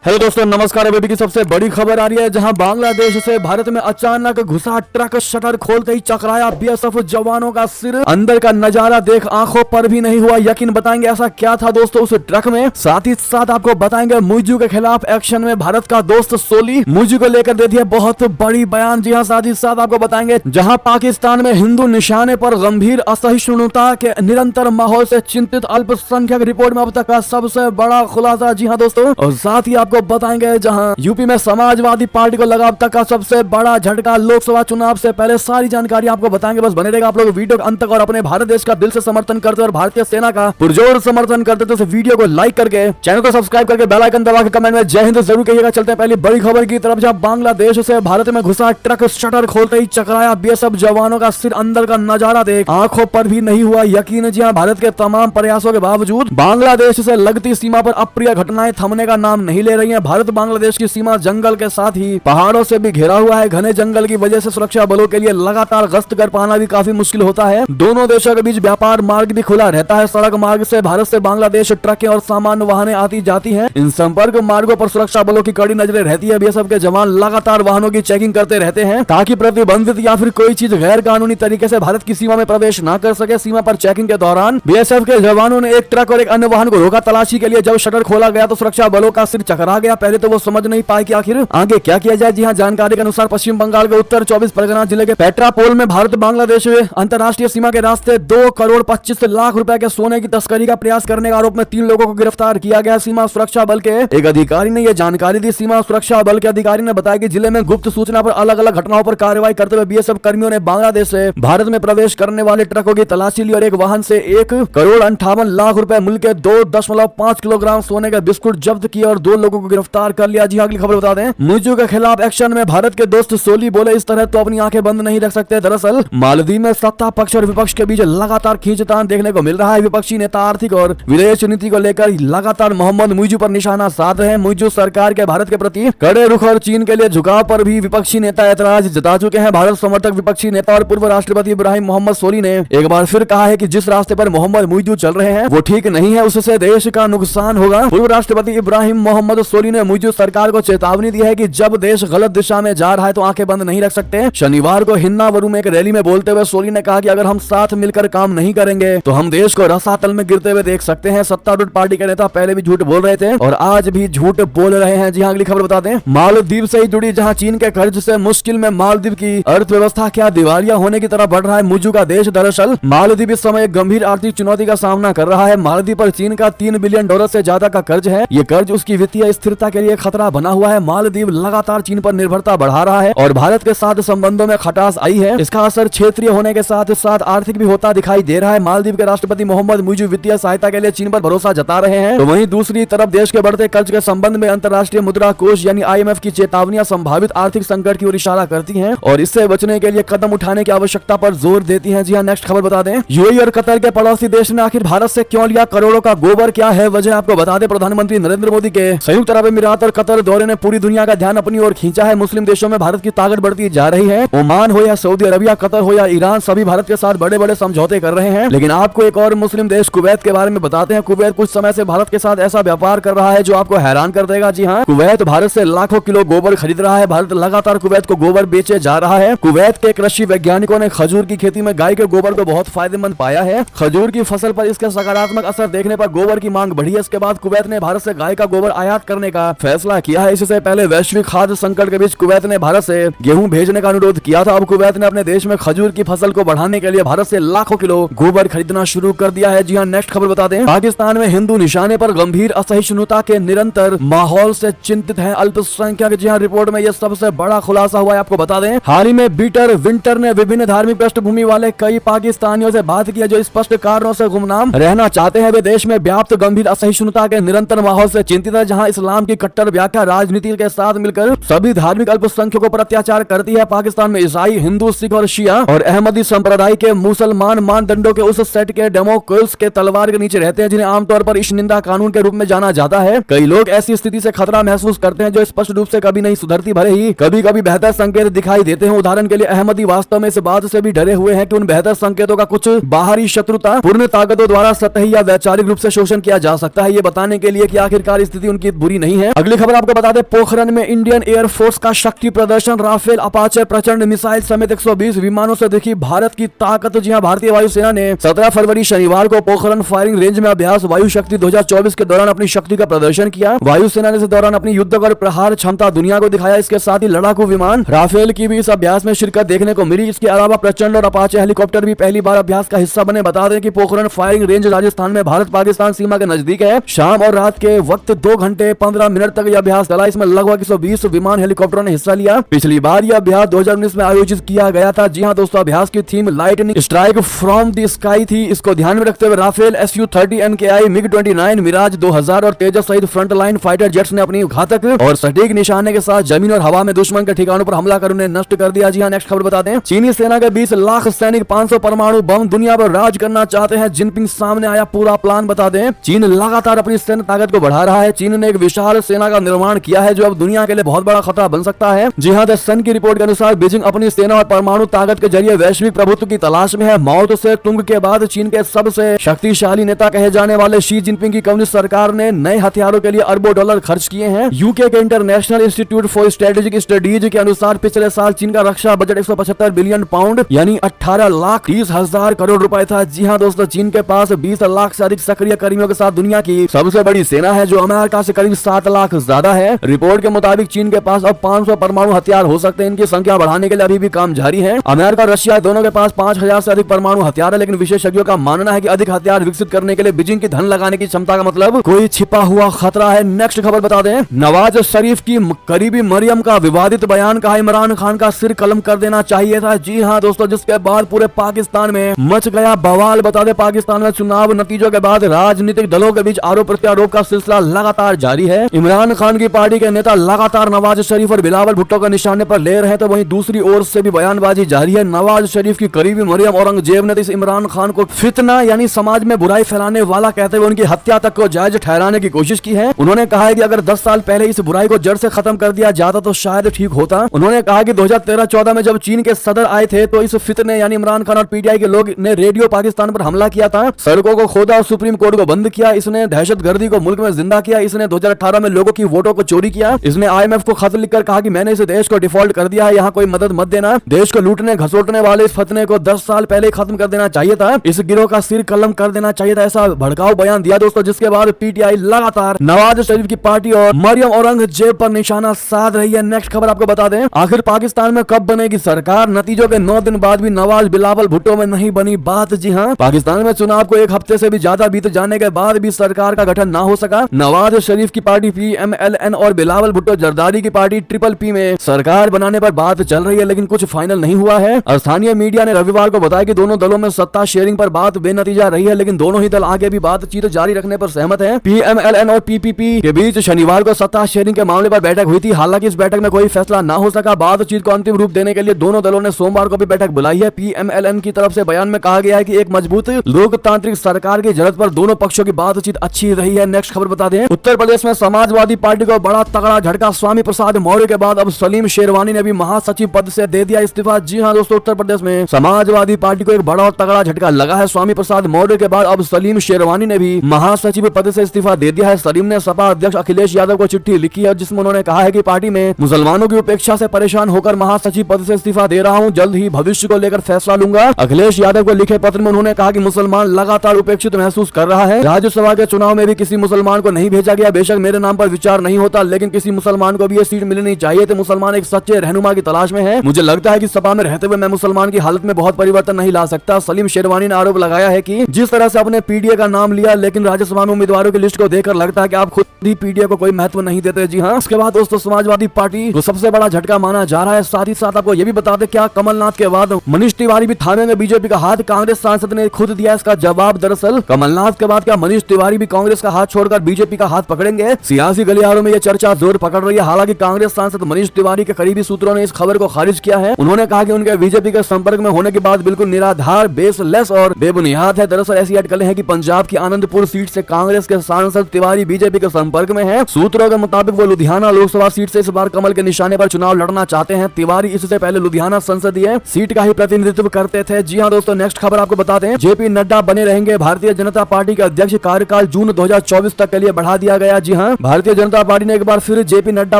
Hello दोस्तों, नमस्कार। अभी की सबसे बड़ी खबर आ रही है, जहां बांग्लादेश से भारत में अचानक घुसा ट्रक शटर खोलते ही चकराया बीएसएफ जवानों का सिर। अंदर का नजारा देख आंखों पर भी नहीं हुआ यकीन। बताएंगे ऐसा क्या था दोस्तों उस ट्रक में। साथ ही साथ आपको बताएंगे मुइजू के खिलाफ एक्शन में भारत का दोस्त सोली मुइजू को लेकर दे दिया बहुत बड़ी बयान। जी हाँ, साथ ही साथ आपको बताएंगे जहाँ पाकिस्तान में हिंदू निशाने पर गंभीर असहिष्णुता के निरंतर माहौल से चिंतित अल्पसंख्यक रिपोर्ट में अब तक का सबसे बड़ा खुलासा। जी हाँ दोस्तों, और साथ ही आपको बताएंगे जहां यूपी में समाजवादी पार्टी को लगा अब तक का सबसे बड़ा झटका। लोकसभा चुनाव से पहले सारी जानकारी आपको बताएंगे, बस बने रहेगा आप लोग वीडियो के अंत तक। और अपने भारत देश का दिल से समर्थन करते और भारतीय सेना का पुरजोर समर्थन करते तो वीडियो को लाइक करके चैनल को सब्सक्राइब करके बेल आइकन दबा के कमेंट में जय हिंद जरूर कहिएगा। चलते हैं पहली बड़ी खबर की तरफ, जब बांग्लादेश से भारत में घुसा ट्रक शटर खोलते ही चकराया बीएसएफ जवानों का सिर। अंदर का नजारा देख आंखों पर भी नहीं हुआ यकीन। जी हाँ, भारत के तमाम प्रयासों के बावजूद बांग्लादेश से लगती सीमा पर अप्रिय घटनाएं थमने का नाम नहीं ले रही है। भारत बांग्लादेश की सीमा जंगल के साथ ही पहाड़ों से भी घिरा हुआ है। घने जंगल की वजह से सुरक्षा बलों के लिए लगातार गश्त कर पाना भी काफी मुश्किल होता है। दोनों देशों के बीच व्यापार मार्ग भी खुला रहता है। सड़क मार्ग से भारत से बांग्लादेश ट्रकें और सामान्य वाहनें आती जाती हैं। इन संपर्क मार्गों पर सुरक्षा बलों की कड़ी नजरें रहती है। बीएसएफ के जवान लगातार वाहनों की चेकिंग करते रहते हैं ताकि प्रतिबंधित या फिर कोई चीज गैर कानूनी तरीके से भारत की सीमा में प्रवेश न कर सके। सीमा पर चेकिंग के दौरान बीएसएफ के जवानों ने एक ट्रक और एक अन्य वाहन को रोका तलाशी के लिए। जब शटर खोला गया तो सुरक्षा बलों का सिर चकरा गया। पहले तो वो समझ नहीं पाए कि आखिर आगे क्या किया जाए। जी हाँ, जानकारी के अनुसार पश्चिम बंगाल के उत्तर 24 परगना जिले के पेट्रापोल में भारत बांग्लादेश अंतर्राष्ट्रीय सीमा के रास्ते 2 करोड़ 25 लाख रुपए के सोने की तस्करी का प्रयास करने के आरोप में 3 लोगों को गिरफ्तार किया गया। सीमा सुरक्षा बल के एक अधिकारी ने यह जानकारी दी। सीमा सुरक्षा बल के अधिकारी ने बताया कि जिले में गुप्त सूचना पर अलग अलग घटनाओं पर कार्रवाई करते हुए बीएसएफ कर्मियों ने बांग्लादेश से भारत में प्रवेश करने वाले ट्रकों की तलाशी ली और एक वाहन से 1 करोड़ 58 लाख रुपए मूल्य के 2.5 किलोग्राम सोने के बिस्कुट जब्त किए और 2 लोगों को गिरफ्तार कर लिया। जी हाँ, अगली खबर बता दें, मुइजू के खिलाफ एक्शन में भारत के दोस्त सोली बोले इस तरह तो अपनी आंखें बंद नहीं रख सकते। दरअसल मालदीव में सत्ता पक्ष और विपक्ष के बीच लगातार खींचतान देखने को मिल रहा है। विपक्षी नेता आर्थिक और विदेश नीति को लेकर लगातार मोहम्मद मुइजू पर निशाना साध रहे हैं। मुइजू सरकार के भारत के प्रति कड़े रुख और चीन के लिए झुकाव पर भी विपक्षी नेता ऐतराज जता चुके हैं। भारत समर्थक विपक्षी नेता और पूर्व राष्ट्रपति इब्राहिम मोहम्मद सोली ने एक बार फिर कहा है कि जिस रास्ते पर मोहम्मद मुइजू चल रहे हैं वो ठीक नहीं है, उससे देश का नुकसान होगा। पूर्व राष्ट्रपति इब्राहिम मोहम्मद सोली ने मुइजू सरकार को चेतावनी दी है कि जब देश गलत दिशा में जा रहा है तो आंखें बंद नहीं रख सकते। शनिवार को हिन्नावरू में एक रैली में बोलते हुए सोली ने कहा कि अगर हम साथ मिलकर काम नहीं करेंगे तो हम देश को रसातल में गिरते हुए देख सकते हैं। सत्तारूढ़ पार्टी के नेता पहले भी झूठ बोल रहे थे और आज भी झूठ बोल रहे हैं। जी हाँ, अगली खबर बता दें, मालदीव से ही जुड़ी, जहां चीन के कर्ज से मुश्किल में मालदीव की अर्थव्यवस्था क्या दिवालिया होने की तरफ बढ़ रहा है मुइजू का देश। दरअसल मालदीव इस समय एक गंभीर आर्थिक चुनौती का सामना कर रहा है। मालदीव पर चीन का $3 बिलियन से ज्यादा का कर्ज है। ये कर्ज उसकी वित्तीय स्थिरता के लिए खतरा बना हुआ है। मालदीव लगातार चीन पर निर्भरता बढ़ा रहा है और भारत के साथ संबंधों में खटास आई है। इसका असर क्षेत्रीय होने के साथ साथ आर्थिक भी होता दिखाई दे रहा है। मालदीव के राष्ट्रपति मोहम्मद मुइजू वित्तीय सहायता के लिए चीन पर भरोसा जता रहे हैं, तो वहीं दूसरी तरफ देश के बढ़ते कर्ज के संबंध में अंतर्राष्ट्रीय मुद्रा कोष यानी IMF की चेतावनियां संभावित आर्थिक संकट की ओर इशारा करती हैं और इससे बचने के लिए कदम उठाने की आवश्यकता पर जोर देती हैं। जी हाँ, नेक्स्ट खबर बता दें, यूएई और कतर के पड़ोसी देश ने आखिर भारत से क्यों लिया करोड़ों का गोबर, क्या है वजह आपको बता दें। प्रधानमंत्री नरेंद्र मोदी के संयुक्त अरब अमीरात और कतर दौरे ने पूरी दुनिया का ध्यान अपनी ओर खींचा है। मुस्लिम देशों में भारत की ताकत बढ़ती जा रही है। ओमान हो या सऊदी अरबिया, कतर हो या ईरान, सभी भारत के साथ बड़े बड़े समझौते कर रहे हैं। लेकिन आपको एक और मुस्लिम देश कुवैत के बारे में बताते हैं। कुवैत कुछ समय से भारत के साथ ऐसा व्यापार कर रहा है जो आपको हैरान कर देगा। जी हाँ, कुवैत भारत से लाखों किलो गोबर खरीद रहा है। भारत लगातार कुवैत को गोबर बेचे जा रहा है। कुवैत के कृषि वैज्ञानिकों ने खजूर की खेती में गाय के गोबर को बहुत फायदेमंद पाया है। खजूर की फसल पर इसके सकारात्मक असर देखने पर गोबर की मांग बढ़ी है। इसके बाद कुवैत ने भारत से गाय का गोबर आयात करने का फैसला किया है। इससे पहले वैश्विक खाद्य संकट के बीच कुवैत ने भारत से गेहूं भेजने का अनुरोध किया था। अब कुवैत ने अपने देश में खजूर की फसल को बढ़ाने के लिए भारत से लाखों किलो गोबर खरीदना शुरू कर दिया है। जी हाँ, नेक्स्ट खबर बता दें, पाकिस्तान में हिंदू निशाने पर गंभीर असहिष्णुता के निरंतर माहौल से चिंतित है अल्पसंख्यक। जी हाँ, रिपोर्ट में यह सबसे बड़ा खुलासा हुआ है। आपको बता दें, हाल ही में पीटर विंटर ने विभिन्न धार्मिक पृष्ठभूमि वाले कई पाकिस्तानियों से बात की जो स्पष्ट कारणों से गुमनाम रहना चाहते हैं। वे देश में व्याप्त गंभीर असहिष्णुता के निरंतर माहौल से चिंतित है, जहाँ इस्लाम की कट्टर व्याख्या राजनीति के साथ मिलकर सभी धार्मिक अल्पसंख्यकों पर अत्याचार करती है। पाकिस्तान में ईसाई, हिंदू, सिख और शिया और अहमदी संप्रदाय के मुसलमान मानदंडों के उस सेट के डेमोक्रेट्स के तलवार के नीचे रहते हैं जिन्हें आमतौर पर ईशनिंदा कानून के रूप में जाना जाता है। कई लोग ऐसी स्थिति से खतरा महसूस करते हैं जो स्पष्ट रूप से कभी नहीं सुधरती, भले ही कभी कभी बेहतर संकेत दिखाई देते हैं। उदाहरण के लिए अहमदी वास्तव में इस बात से भी डरे हुए हैं कि उन बेहतर संकेतों का कुछ बाहरी शत्रुता पूर्ण ताकतों द्वारा सतही या वैचारिक रूप से शोषण किया जा सकता है। ये बताने के लिए कि आखिरकार स्थिति उनकी बुरी बुरी नहीं है। अगली खबर आपको बता दें, पोखरण में इंडियन एयरफोर्स का शक्ति प्रदर्शन, राफेल, अपाचे, प्रचंड मिसाइल समेत 120 विमानों से देखी भारत की ताकत। जी हां, भारतीय वायुसेना ने 17 फरवरी शनिवार को पोखरण फायरिंग रेंज में अभ्यास वायु शक्ति 2024 के दौरान अपनी शक्ति का प्रदर्शन किया। वायुसेना ने इस दौरान अपनी युद्धक और प्रहार क्षमता दुनिया को दिखाया। इसके साथ ही लड़ाकू विमान राफेल की भी इस अभ्यास में शिरकत देखने को मिली। इसके अलावा प्रचंड और अपाचे हेलीकॉप्टर भी पहली बार अभ्यास का हिस्सा बने। बता दें कि पोखरण फायरिंग रेंज राजस्थान में भारत पाकिस्तान सीमा के नजदीक है। शाम और रात के वक्त 2 घंटे 15 मिनट तक यह अभ्यास चला। इसमें लगभग 120 विमान हेलीकॉप्टरों ने हिस्सा लिया। पिछली बार यह अभ्यास 2019 में आयोजित किया गया था। जी हां दोस्तों, अभ्यास की theme lightning strike from the sky थी। इसको ध्यान में रखते हुए Rafale, SU-30 MKI, MiG-29, Miraj 2000 और तेजस सहित फ्रंट लाइन फाइटर जेट्स ने अपनी घातक और सटीक निशाने के साथ जमीन और हवा में दुश्मन के ठिकानों पर हमला कर उन्हें नष्ट कर दिया। जी हां, नेक्स्ट खबर बता दें, चीनी सेना के 20 लाख सैनिक 500 परमाणु बम दुनिया पर राज करना चाहते हैं। जिनपिंग सामने आया पूरा प्लान। बता दें, चीन लगातार अपनी सैन्य ताकत को बढ़ा रहा है। चीन ने एक विशाल सेना का निर्माण किया है जो अब दुनिया के लिए बहुत बड़ा खतरा बन सकता है। जी हां, द सन की रिपोर्ट के अनुसार बीजिंग अपनी सेना और परमाणु ताकत के जरिए वैश्विक प्रभुत्व की तलाश में है। माओ से तुंग के बाद चीन के सबसे शक्तिशाली नेता कहे जाने वाले शी जिनपिंग की कम्युनिस्ट सरकार ने नए हथियारों के लिए अरबों डॉलर खर्च किए हैं। यूके के international institute for strategic studies के अनुसार पिछले साल चीन का रक्षा बजट 175 बिलियन पाउंड यानी 18,30,000 करोड़ रुपए था। जी हां दोस्तों, चीन के पास 20 लाख से अधिक सक्रिय कर्मियों के साथ दुनिया की सबसे बड़ी सेना है जो अमेरिका से करीब 7 लाख ज्यादा है। रिपोर्ट के मुताबिक चीन के पास अब 500 परमाणु हथियार हो सकते हैं। इनकी संख्या बढ़ाने के लिए अभी भी काम जारी है। अमेरिका और रशिया दोनों के पास 5000 से अधिक परमाणु हथियार है, लेकिन विशेषज्ञों का मानना है कि अधिक हथियार विकसित करने के लिए बीजिंग की धन लगाने की क्षमता का मतलब कोई छिपा हुआ खतरा है। नेक्स्ट खबर बता दें, नवाज शरीफ की करीबी मरियम का विवादित बयान, कहा इमरान खान का सिर कलम कर देना चाहिए था। जी हां दोस्तों, जिसके बाद पूरे पाकिस्तान में मच गया बवाल। बता दें, पाकिस्तान में चुनाव नतीजों के बाद राजनीतिक दलों के बीच आरोप प्रत्यारोप का सिलसिला लगातार जारी है। इमरान खान की पार्टी के नेता लगातार नवाज शरीफ और बिलावल भुट्टो को निशाने पर ले रहे हैं, तो वहीं दूसरी ओर से भी बयानबाजी जारी है। नवाज शरीफ की करीबी मरियम औरंगजेब ने इस इमरान खान को फितना यानी समाज में बुराई फैलाने वाला कहते हुए उनकी हत्या तक को जायज ठहराने की कोशिश की है। उन्होंने कहा है कि अगर 10 साल पहले इस बुराई को जड़ से खत्म कर दिया जाता तो शायद ठीक होता। उन्होंने कहा कि 2013-14 में जब चीन के सदर आए थे तो इस फितने यानी इमरान खान और पीटीआई के लोग ने रेडियो पाकिस्तान पर हमला किया था, सड़कों को खोदा और सुप्रीम कोर्ट को बंद किया। इसने दहशतगर्दी को मुल्क में जिंदा किया। इसने 2018 में लोगों की वोटों को चोरी किया। इसने IMF को खत लिखकर कहा कि मैंने इस देश को डिफॉल्ट कर दिया है, यहाँ कोई मदद मत देना। देश को लूटने घसोटने वाले इस फतने को 10 साल पहले खत्म कर देना चाहिए था। इस गिरोह का सिर कलम कर देना चाहिए था। ऐसा भड़काऊ बयान दिया दोस्तों, जिसके बाद पीटीआई लगातार नवाज शरीफ की पार्टी और मरियम औरंगजेब पर निशाना साध रही है। नेक्स्ट खबर आपको बता दें, आखिर पाकिस्तान में कब बनेगी सरकार? नतीजों के 9 दिन बाद भी नवाज बिलावल भुट्टो में नहीं बनी बात। जी हां, पाकिस्तान में चुनाव को 1 हफ्ते से भी ज्यादा बीत जाने के बाद भी सरकार का गठन ना हो सका। नवाज शरीफ की पार्टी PMLN और बिलावल भुट्टो जरदारी की पार्टी PPP में सरकार बनाने पर बात चल रही है, लेकिन कुछ फाइनल नहीं हुआ है। स्थानीय मीडिया ने रविवार को बताया कि दोनों दलों में सत्ता शेयरिंग पर बात बेनतीजा रही है, लेकिन दोनों ही दल आगे भी बातचीत जारी रखने पर सहमत हैं। PMLN और PPP के बीच शनिवार को सत्ता शेयरिंग के मामले पर बैठक हुई थी। हालांकि इस बैठक में कोई फैसला ना हो सका। बातचीत को अंतिम रूप देने के लिए दोनों दलों ने सोमवार को भी बैठक बुलाई है। PMLN की तरफ से बयान में कहा गया है कि एक मजबूत लोकतांत्रिक सरकार की जरूरत पर दोनों पक्षों की बातचीत अच्छी रही है। नेक्स्ट खबर बता दें, उत्तर प्रदेश में समाजवादी पार्टी को बड़ा तगड़ा झटका। स्वामी प्रसाद मौर्य के बाद अब सलीम शेरवानी ने भी महासचिव पद से दे दिया इस्तीफा। जी हां दोस्तों, उत्तर प्रदेश में समाजवादी पार्टी को एक बड़ा और तगड़ा झटका लगा है। स्वामी प्रसाद मौर्य के बाद अब सलीम शेरवानी ने भी महासचिव पद से इस्तीफा दे दिया है। सलीम ने सपा अध्यक्ष अखिलेश यादव को चिट्ठी लिखी है, जिसमें उन्होंने कहा है कि पार्टी में मुसलमानों की उपेक्षा से परेशान होकर महासचिव पद से इस्तीफा दे रहा हूं। जल्द ही भविष्य को लेकर फैसला लूंगा। अखिलेश यादव को लिखे पत्र में उन्होंने कहा कि मुसलमान लगातार उपेक्षित महसूस कर रहा है। राज्यसभा के चुनाव में भी किसी मुसलमान को नहीं भेजा गया। बेशक मेरे नाम पर विचार नहीं होता, लेकिन किसी मुसलमान को भी ये सीट मिलनी चाहिए। तो मुसलमान एक सच्चे रहनुमा की तलाश में है। मुझे लगता है कि सपा में रहते हुए मैं मुसलमान की हालत में बहुत परिवर्तन नहीं ला सकता। सलीम शेरवानी ने आरोप लगाया है कि जिस तरह से आपने पीडीए का नाम लिया, लेकिन राज्यसभा में उम्मीदवारों की लिस्ट को देखकर लगता है कि आप खुद ही पीडीए को कोई महत्व नहीं देते। जी हाँ, इसके बाद दोस्तों समाजवादी पार्टी को सबसे बड़ा झटका माना जा रहा है। साथ ही साथ आपको ये भी बता दें, क्या कमलनाथ के बाद मनीष तिवारी भी थामेंगे बीजेपी का हाथ? कांग्रेस सांसद ने खुद दिया इसका जवाब। दरअसल कमलनाथ के बाद क्या मनीष तिवारी भी कांग्रेस का हाथ छोड़कर बीजेपी का हाथ पकड़ेंगे? सियासी गलियारों में यह चर्चा जोर पकड़ रही है। हालांकि कांग्रेस सांसद मनीष तिवारी के करीबी सूत्रों ने इस खबर को खारिज किया है। उन्होंने कहा कि उनके बीजेपी के संपर्क में होने की बात बिल्कुल निराधार, बेसलेस और बेबुनियाद है। दरअसल ऐसी अटकलें हैं कि पंजाब की आनंदपुर सीट से कांग्रेस के सांसद तिवारी बीजेपी के संपर्क में है। सूत्रों के मुताबिक वो लुधियाना लोकसभा सीट से इस बार कमल के निशाने पर चुनाव लड़ना चाहते हैं। तिवारी इससे पहले लुधियाना संसदीय सीट का ही प्रतिनिधित्व करते थे। जी हाँ दोस्तों, नेक्स्ट खबर आपको बताते हैं, जेपी नड्डा बने रहेंगे भारतीय जनता पार्टी के अध्यक्ष। कार्यकाल जून 2024 तक के लिए बढ़ा दिया गया। जी हाँ, हाँ, भारतीय जनता पार्टी ने एक बार फिर जेपी नड्डा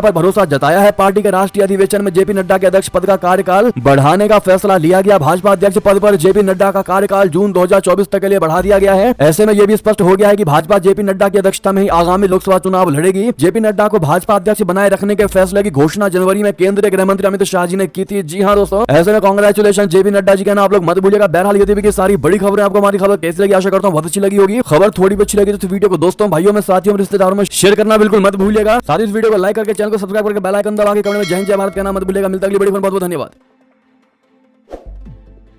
पर भरोसा जताया है। पार्टी के राष्ट्रीय अधिवेशन में जेपी नड्डा के अध्यक्ष पद का कार्यकाल बढ़ाने का फैसला लिया गया। भाजपा अध्यक्ष पद पर जेपी नड्डा का कार्यकाल जून 2024 तक के लिए बढ़ा दिया गया है। ऐसे में यह भी स्पष्ट हो गया है कि भाजपा जेपी नड्डा की अध्यक्षता में ही आगामी लोकसभा चुनाव लड़ेगी। जेपी नड्डा को भाजपा अध्यक्ष बनाए रखने के फैसले की घोषणा जनवरी में केंद्रीय गृह मंत्री अमित शाह जी ने की थी। जी हाँ दोस्तों, ऐसे में कांग्रेचुलेशन जेपी नड्डा जी, कहना आप लोग मत भूलिएगा। बहरहाल ये थी कि सारी बड़ी खबरें आपको हमारी खबर कैसी लगी, आशा करता हूँ बहुत अच्छी लगी होगी। खबर थोड़ी भी अच्छी लगी तो वीडियो को दोस्तों, भाइयों में, साथियों, रिश्तेदारों में शेयर करना बिल्कुल मत भूलिएगा। साथ ही इस वीडियो को लाइक करके चैनल को सब्सक्राइब करके बेल आइकन दबा के कमेंट में जय हिंद जय भारत कहना मत भूलिएगा। मिलता है अगली बड़ी खबर। बहुत बहुत धन्यवाद।